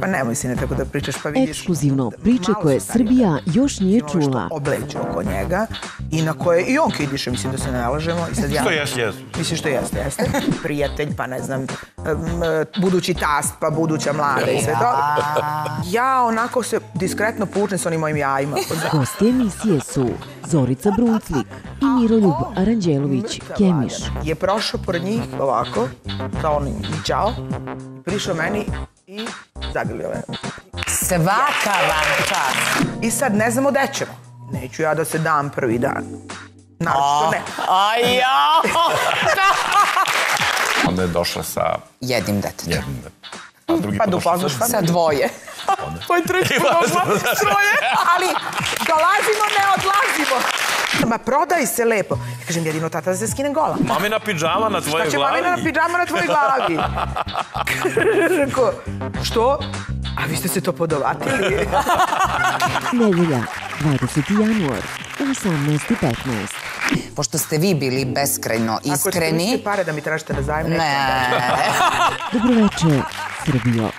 pa nemoj si ne tako da pričaš, pa vidiš. Ekskluzivno, priče koje Srbija još nije čula. Obleđe oko njega i na koje i on kidiše, mislim da se ne nalažemo. Što jeste? Mislim što jeste. Prijatelj, pa ne znam, budući tast, pa buduća mlada i sve to. Ja onako se diskretno poučem s onim mojim jajima. Gosti emisije su Zorica Brunclik i Miroljub Aranđelović Kemiš. Je prošao pored njih ovako, kao onim ćao, prišao meni i zagrlio me. Svaka vam čast. I sad ne znamo gde ćemo. Neću ja da se dam prvi dan. Naravno ne. Onda je došla sa Jednim detetom. Pa da upoznaš Sa dvoje. To je treći došla s troje, ali dolazimo, ne odlazimo. Ma prodaj se lepo. Ja kažem, jedino tata da se skinem gola. mamina pidžama na tvojoj glavi. Šta će mamina pidžama na tvojoj glavi? Rekao, što? A vi ste se to podovatili? Nedelja, 20. januar, u 18:15. Pošto ste vi bili beskrajno iskreni... Ako ste pare da mi tražite na zajmu... Ne. Dobroveče, Srbijo.